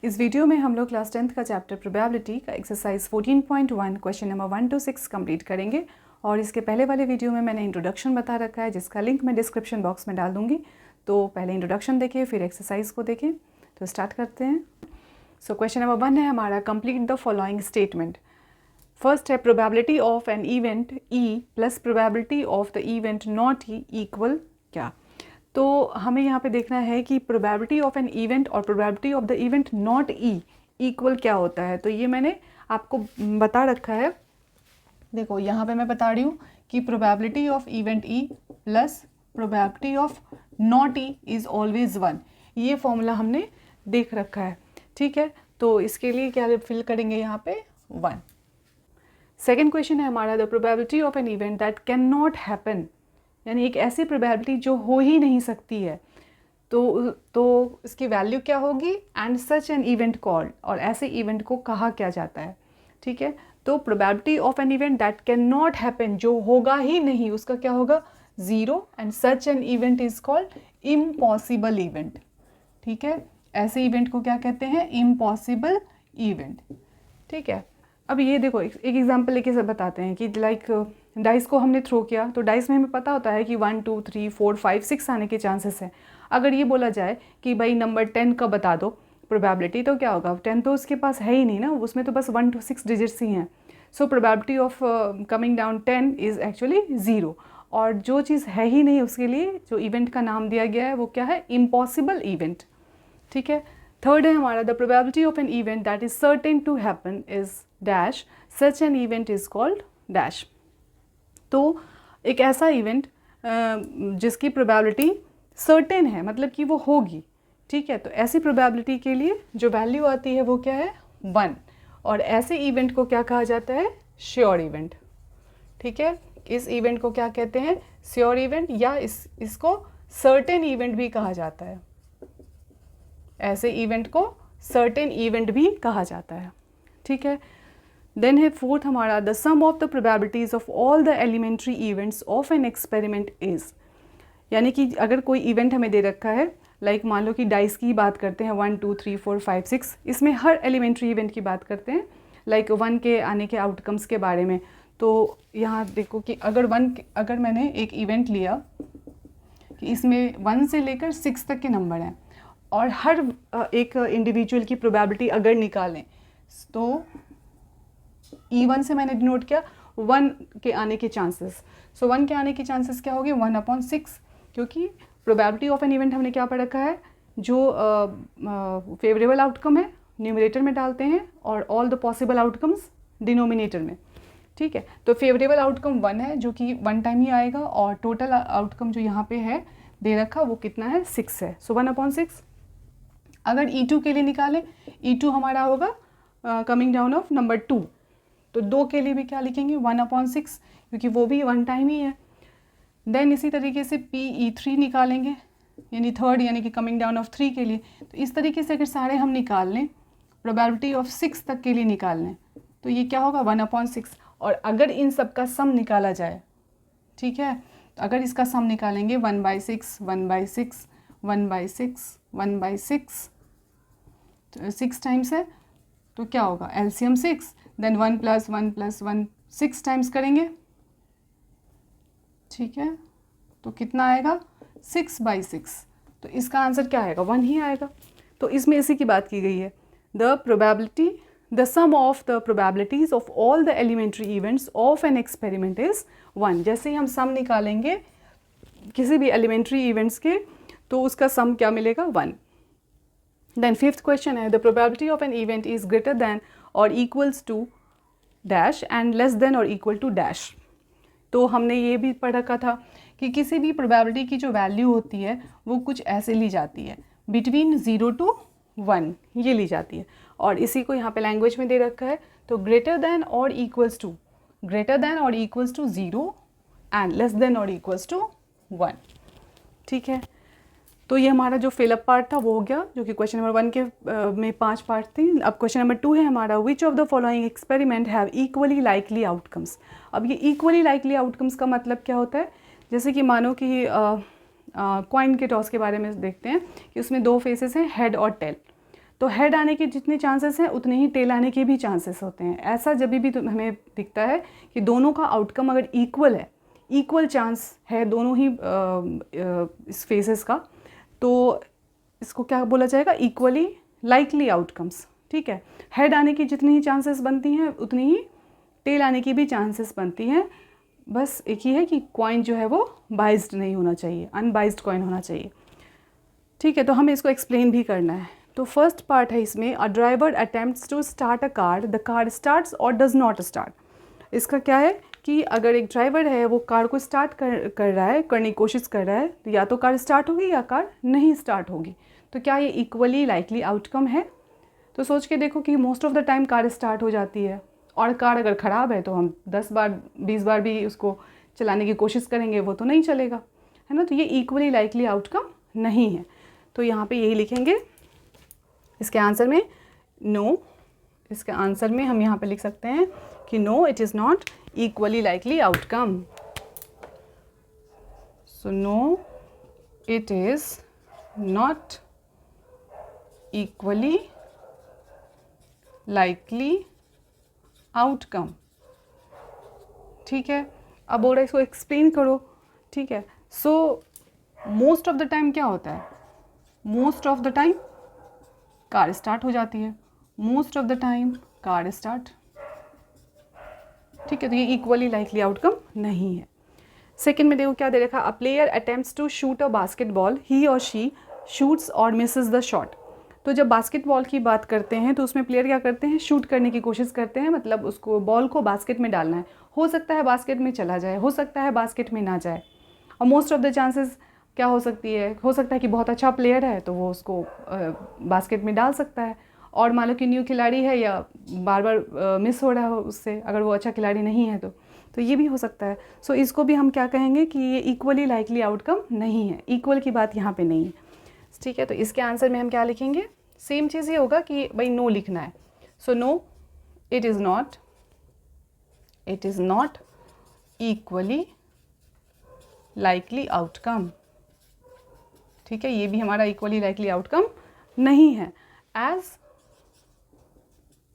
इस वीडियो में हम लोग क्लास 10th का चैप्टर प्रोबेबिलिटी का exercise 14.1 question number 1 to 6 complete करेंगे। और इसके पहले वाले वीडियो में मैंने इंट्रोडक्शन बता रखा है जिसका लिंक मैं डिस्क्रिप्शन बॉक्स में डाल दूंगी। तो पहले इंट्रोडक्शन देखें फिर एक्सरसाइज को देखें। तो स्टार्ट करते हैं। सो क्वेश्चन नंबर 1 है हमारा, complete the following statement. First है probability of an event E plus probability of the event not E equal क्या। तो हमें यहाँ पे देखना है कि प्रोबेबिलिटी ऑफ एन इवेंट और probability of the event not E equal क्या होता है। तो ये मैंने आपको बता रखा है। देखो यहाँ पे मैं बता रही हूँ कि probability of event E plus probability of not E is always 1। ये फॉर्मूला हमने देख रखा है, ठीक है। तो इसके लिए क्या फिल करेंगे यहाँ पे 1। सेकेंड क्वेश्चन है हमारा, the probability of an event that can not happen, यानी एक ऐसी प्रोबेबिलिटी जो हो ही नहीं सकती है। तो इसकी वैल्यू क्या होगी, and such an event called, और ऐसे इवेंट को कहा क्या जाता है, ठीक है। तो probability of an event that can not happen, जो होगा ही नहीं, उसका क्या होगा 0, and such an event is called impossible event, ठीक है। ऐसे इवेंट को क्या कहते हैं, इम्पॉसिबल इवेंट, ठीक है। अब ये देखो एक एग्जांपल लेके सब बताते हैं कि लाइक डाइस को हमने थ्रो किया, तो डाइस में हमें पता होता है कि 1 2 3 4 5 6 आने के चांसेस हैं। अगर ये बोला जाए कि भाई नंबर 10 का बता दो प्रोबेबिलिटी, तो क्या होगा, 10 तो उसके पास है ही नहीं ना, उसमें तो बस 1 to 6 डिजिट्स ही हैं। So probability of coming down 10 is actually 0। और जो चीज़ है ही नहीं उसके लिए जो इवेंट का नाम दिया गया है वो क्या है, इम्पॉसिबल इवेंट, ठीक है। थर्ड है हमारा, the probability of an event that is certain to happen is dash, such an event is called dash. तो एक ऐसा इवेंट जिसकी प्रोबेबिलिटी सर्टेन है, मतलब कि वो होगी, ठीक है। तो ऐसी प्रोबेबिलिटी के लिए जो वैल्यू आती है वो क्या है 1। और ऐसे इवेंट को क्या कहा जाता है, श्योर इवेंट, ठीक है। इस इवेंट को क्या कहते हैं, श्योर इवेंट, या इसको सर्टेन इवेंट भी कहा जाता है। ऐसे इवेंट को सर्टेन इवेंट भी कहा जाता है, ठीक है। देन है फोर्थ हमारा, the sum of the probabilities of all the elementary events of an experiment is, यानी कि अगर कोई इवेंट हमें दे रखा है, लाइक मान लो कि डाइस की बात करते हैं 1 2 3 4 5 6, इसमें हर एलिमेंट्री इवेंट की बात करते हैं, लाइक 1 के आने के आउटकम्स के बारे में। तो यहाँ देखो कि अगर मैंने एक इवेंट लिया कि इसमें 1 से लेकर 6 तक के नंबर हैं और हर एक इंडिविजुअल की प्रोबेबिलिटी अगर निकालें, तो E1 से मैंने डिनोट किया 1 के आने के चांसेस। सो 1 के आने के चांसेस क्या होंगे 1/6, क्योंकि प्रोबेबिलिटी ऑफ एन इवेंट हमने क्या पढ़ रखा है, जो फेवरेबल आउटकम है न्यूमरेटर में डालते हैं और all the possible outcomes denominator में, ठीक है। तो फेवरेबल आउटकम 1 है जो कि 1 टाइम ही आएगा, और टोटल आउटकम जो यहाँ पे है दे रखा वो कितना है 6 है। सो 1/6। अगर E2 के लिए निकालें, E2 हमारा होगा कमिंग डाउन ऑफ नंबर 2, तो 2 के लिए भी क्या लिखेंगे 1/6, क्योंकि वो भी 1 टाइम ही है। देन इसी तरीके से PE3 निकालेंगे, यानी थर्ड, यानी कि कमिंग डाउन ऑफ 3 के लिए। तो इस तरीके से अगर सारे हम निकाल लें, प्रोबेबिलिटी ऑफ 6 तक के लिए निकाल लें, तो ये क्या होगा 1/6। और अगर इन सब का सम निकाला जाए, ठीक है, तो अगर इसका सम निकालेंगे 1/6 1/6 1/6 1/6, तो 6 टाइम्स है, तो क्या होगा एलसीएम 6, देन 1 + 1 + 1 6 टाइम्स करेंगे, ठीक है। तो कितना आएगा 6/6। तो इसका आंसर क्या आएगा 1 ही आएगा। तो इसमें इसी की बात की गई है, the sum of the probabilities of all the elementary events of an experiment is 1। जैसे ही हम सम निकालेंगे किसी भी एलिमेंट्री इवेंट्स के, तो उसका सम क्या मिलेगा 1। देन फिफ्थ क्वेश्चन है, the probability of an event is greater than और equals to dash and less than और इक्वल टू डैश। तो हमने ये भी पढ़ रखा था कि किसी भी प्रोबेबिलिटी की जो वैल्यू होती है वो कुछ ऐसे ली जाती है, बिटवीन 0 to 1 ये ली जाती है। और इसी को यहाँ पे लैंग्वेज में दे रखा है, तो ग्रेटर देन और equals to 0 and less than और इक्वल्स टू 1, ठीक है। तो ये हमारा जो फिलअप पार्ट था वो हो गया, जो कि क्वेश्चन नंबर 1 के में 5 पार्ट थे। अब क्वेश्चन नंबर 2 है हमारा, which of the following experiment have equally likely outcomes. अब ये इक्वली लाइकली आउटकम्स का मतलब क्या होता है, जैसे कि मानो कि कॉइन के टॉस के बारे में देखते हैं कि उसमें 2 फेसेस हैं, हेड और टेल। तो हेड आने के जितने चांसेस हैं उतने ही टेल आने के भी चांसेस होते हैं। ऐसा जब भी हमें दिखता है कि दोनों का आउटकम अगर इक्वल है, इक्वल चांस है दोनों ही इस फेसेस का, तो इसको क्या बोला जाएगा, इक्वली लाइकली आउटकम्स। ठीक है, हेड आने की जितनी ही चांसेस बनती हैं उतनी ही टेल आने की भी चांसेस बनती हैं। बस एक ही है कि कॉइन जो है वो बाइज्ड नहीं होना चाहिए, अनबाइज्ड कॉइन होना चाहिए। ठीक है, तो हमें इसको एक्सप्लेन भी करना है। तो फर्स्ट पार्ट है इसमें, a driver attempts to start a car, the car starts और डज नॉट स्टार्ट। इसका क्या है कि अगर एक ड्राइवर है वो कार को स्टार्ट कर रहा है, करने की कोशिश कर रहा है, तो या तो कार स्टार्ट होगी या कार नहीं स्टार्ट होगी। तो क्या ये इक्वली लाइकली आउटकम है? तो सोच के देखो कि most of the time car start हो जाती है, और कार अगर ख़राब है तो हम 10 बार 20 बार भी उसको चलाने की कोशिश करेंगे, वो तो नहीं चलेगा, है ना। तो ये इक्वली लाइकली आउटकम नहीं है। तो यहाँ पे यही लिखेंगे इसके आंसर में, नो। इसके आंसर में हम यहाँ पे लिख सकते हैं कि no, it is not equally likely outcome. So no, it is not equally likely outcome. ठीक है, अब बोल रहा है इसको एक्सप्लेन करो। ठीक है, so most of the time क्या होता है, most of the time car start हो जाती है, most of the time car start. ठीक है, तो ये इक्वली लाइकली आउटकम नहीं है। सेकंड में देखो क्या दे रखा, a player attempts to shoot a basketball, he और शी शूट्स और मिसेस द शॉट। तो जब बास्केटबॉल की बात करते हैं तो उसमें प्लेयर क्या करते हैं, शूट करने की कोशिश करते हैं, मतलब उसको बॉल को बास्केट में डालना है। हो सकता है बास्केट में चला जाए, हो सकता है बास्केट में ना जाए, और मोस्ट ऑफ द चांसेस क्या हो सकता है कि बहुत अच्छा प्लेयर है तो वो उसको बास्केट में डाल सकता है, और मान लो कि न्यू खिलाड़ी है या बार बार मिस हो रहा हो उससे, अगर वो अच्छा खिलाड़ी नहीं है तो ये भी हो सकता है। सो इसको भी हम क्या कहेंगे कि ये इक्वली लाइकली आउटकम नहीं है, इक्वल की बात यहाँ पे नहीं है। ठीक है, तो इसके आंसर में हम क्या लिखेंगे, सेम चीज़ ये होगा कि भाई नो लिखना है। So no, it is not equally likely outcome. ठीक है, ये भी हमारा इक्वली लाइकली आउटकम नहीं है, as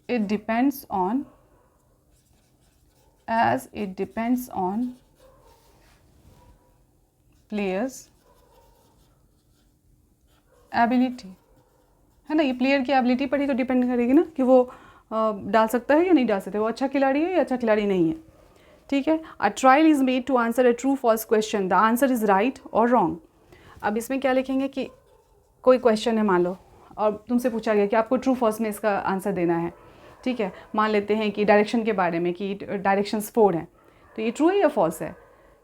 it depends on players ability, है ना। ये प्लेयर की एबिलिटी पर ही तो डिपेंड करेगी ना कि वो डाल सकता है या नहीं डाल सकता, वो अच्छा खिलाड़ी है या अच्छा खिलाड़ी नहीं है। ठीक है, a trial is made to answer a true false question, the answer is right और रॉन्ग। अब इसमें क्या लिखेंगे कि कोई क्वेश्चन है मान लो, और तुमसे पूछा गया कि आपको ट्रू फॉल्स में इसका आंसर देना है। ठीक है, मान लेते हैं कि डायरेक्शन के बारे में कि डायरेक्शंस 4 हैं, तो ये ट्रू है या फॉल्स है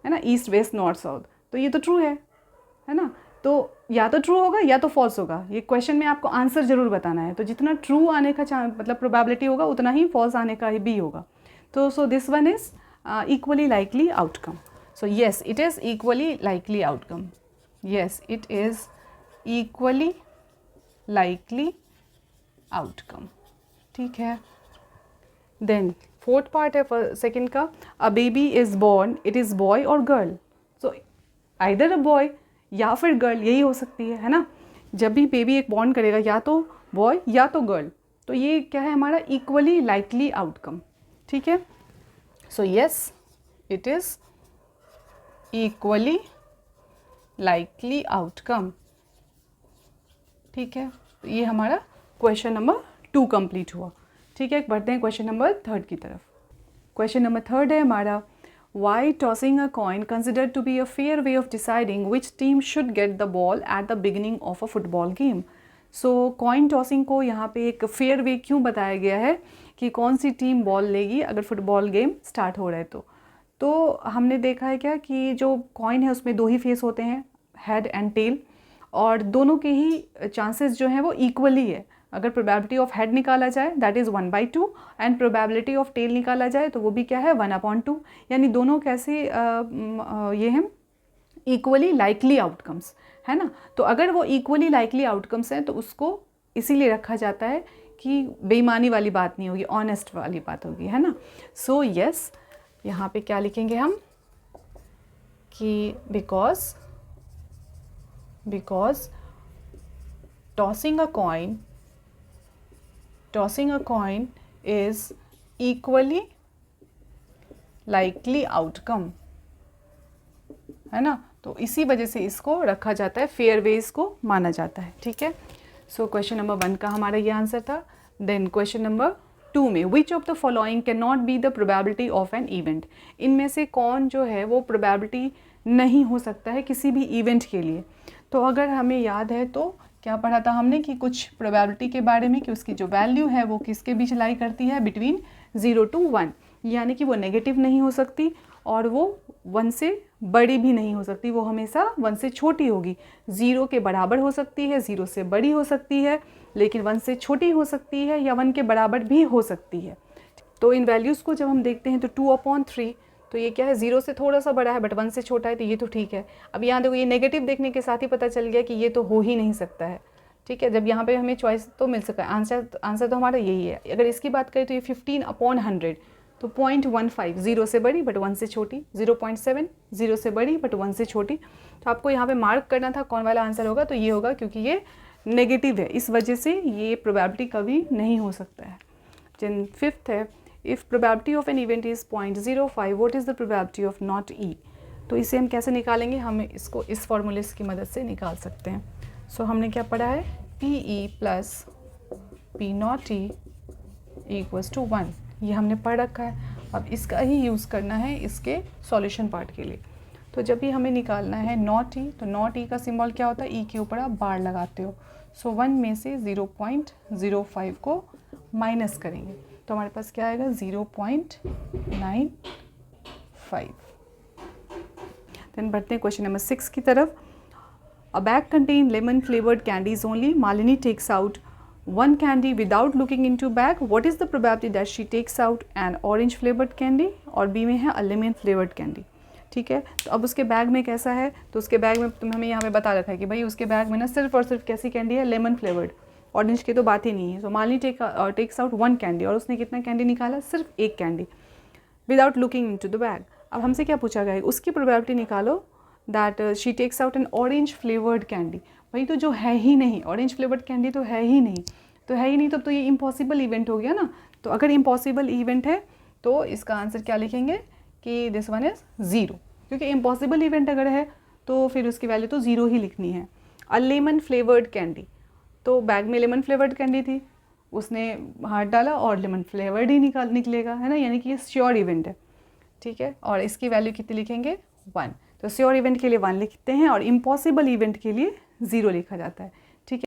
ना, ईस्ट वेस्ट नॉर्थ साउथ, तो ये तो ट्रू है ना। तो या तो ट्रू होगा या तो फॉल्स होगा, ये क्वेश्चन में आपको आंसर ज़रूर बताना है। तो जितना ट्रू आने का मतलब प्रोबेबिलिटी होगा उतना ही फॉल्स आने का भी होगा। तो so this one is equally likely outcome. So yes, it is equally likely outcome. Yes, it is equally likely outcome. ठीक है, देन फोर्थ पार्ट है सेकेंड का, a baby is born, it is boy और girl. So either a boy या फिर girl, यही हो सकती है ना। जब भी बेबी एक बॉर्न करेगा या तो बॉय या तो गर्ल, तो ये क्या है हमारा इक्वली लाइकली आउटकम। ठीक है, सो yes, it is equally likely outcome. ठीक है, तो ये हमारा क्वेश्चन नंबर 2 कंप्लीट हुआ। ठीक है, बढ़ते हैं क्वेश्चन नंबर 3 की तरफ। क्वेश्चन नंबर 3 है हमारा, Why tossing a coin considered to be a fair way of deciding which team should get the ball at the beginning of a football game? So coin tossing को यहाँ पे एक fair way क्यों बताया गया है कि कौन सी टीम बॉल लेगी अगर फुटबॉल गेम स्टार्ट हो रहा है तो हमने देखा है क्या कि जो कॉइन है उसमें 2 ही फेस होते हैं, हेड एंड टेल, और दोनों के ही चांसेस जो हैं वो इक्वली है। अगर प्रोबेबिलिटी ऑफ हेड निकाला जाए that is 1/2 and probability of tail निकाला जाए तो वो भी क्या है 1/2, यानी दोनों कैसे ये हैं इक्वली लाइकली आउटकम्स, है ना। तो अगर वो इक्वली लाइकली आउटकम्स हैं तो उसको इसीलिए रखा जाता है कि बेईमानी वाली बात नहीं होगी, ऑनेस्ट वाली बात होगी, है ना। सो येस, यहाँ पे क्या लिखेंगे हम कि because tossing a coin tossing a coin is equally likely outcome, है ना। तो इसी वजह से इसको रखा जाता है, फेयर वेज को माना जाता है, ठीक है। सो क्वेश्चन नंबर 1 का हमारा ये आंसर था। देन क्वेश्चन नंबर 2 में which of the following can not be the probability of an event, इनमें से कौन जो है वो प्रोबेबिलिटी नहीं हो सकता है किसी भी इवेंट के लिए। तो अगर हमें याद है तो क्या पढ़ा था हमने कि कुछ प्रोबेबिलिटी के बारे में कि उसकी जो वैल्यू है वो किसके बीच लाई करती है, बिटवीन 0 to 1, यानी कि वो नेगेटिव नहीं हो सकती और वो 1 से बड़ी भी नहीं हो सकती, वो हमेशा 1 से छोटी होगी। 0 के बराबर हो सकती है, 0 से बड़ी हो सकती है, लेकिन 1 से छोटी हो सकती है या 1 के बराबर भी हो सकती है। तो इन वैल्यूज़ को जब हम देखते हैं तो 2/3, तो ये क्या है, 0 से थोड़ा सा बड़ा है बट 1 से छोटा है, तो ये तो ठीक है। अब यहाँ देखो, ये नेगेटिव देखने के साथ ही पता चल गया कि ये तो हो ही नहीं सकता है, ठीक है। जब यहाँ पे हमें चॉइस तो मिल सका, आंसर तो हमारा यही है। अगर इसकी बात करें तो ये 15/100, तो 0.15, 0 से बड़ी बट 1 से छोटी, 0.7, 0 से बड़ी बट 1 से छोटी। तो आपको यहाँ पे मार्क करना था कौन वाला आंसर होगा, तो ये होगा, क्योंकि ये नेगेटिव है, इस वजह से ये प्रोबेबिलिटी कभी नहीं हो सकता है। देन 5th है, if probability of an event is 0.05, what is the probability of not E. तो इसे हम कैसे निकालेंगे, हम इसको इस फॉर्मूले की मदद से निकाल सकते हैं। सो हमने क्या पढ़ा है, PE plus P0E equals to 1, ये हमने पढ़ रखा है। अब इसका ही यूज़ करना है इसके सॉल्यूशन पार्ट के लिए। तो जब भी हमें निकालना है नॉट ई, तो नॉट ई का सिंबल क्या होता है, ई के ऊपर आप बार लगाते हो। सो 1 में से 0.05 को माइनस करेंगे तो हमारे पास क्या आएगा, 0.95। देन बढ़ते हैं क्वेश्चन नंबर 6 की तरफ। A bag contain lemon flavoured candies only, Malini takes out one candy without looking into bag, what is the probability that she takes out an orange flavored candy, और बी में है a lemon flavored candy, ठीक है। तो अब उसके bag में कैसा है, तो उसके बैग में तुम हमें यहाँ पे बता रखा है कि भाई उसके बैग में ना सिर्फ और सिर्फ कैसी कैंडी है, लेमन फ्लेवर्ड, ऑरेंज की तो बात ही नहीं है। So Malini takes out 1 candy, और उसने कितना कैंडी निकाला, सिर्फ 1 candy, without looking into the bag. अब हमसे क्या पूछा गया है, उसकी प्रोबेबिलिटी निकालो that she takes out an orange flavoured candy. भाई तो जो है ही नहीं, ऑरेंज फ्लेवर्ड कैंडी तो है ही नहीं, तो है ही नहीं, तब तो ये इम्पॉसिबल इवेंट हो गया ना। तो अगर इम्पॉसिबल इवेंट है तो इसका आंसर क्या लिखेंगे कि दिस वन इज़ 0, क्योंकि इम्पॉसिबल इवेंट अगर है तो फिर उसकी वैल्यू तो 0 ही लिखनी है। अ लेमन फ्लेवर्ड कैंडी, तो बैग में लेमन फ्लेवर्ड कैंडी थी, उसने हाथ डाला और लेमन फ्लेवर्ड ही निकलेगा, है ना, यानी कि ये श्योर इवेंट है, ठीक है। और इसकी वैल्यू कितनी लिखेंगे, 1। तो श्योर इवेंट के लिए 1 लिखते हैं और इम्पॉसिबल इवेंट के लिए 0 लिखा जाता है, ठीक है।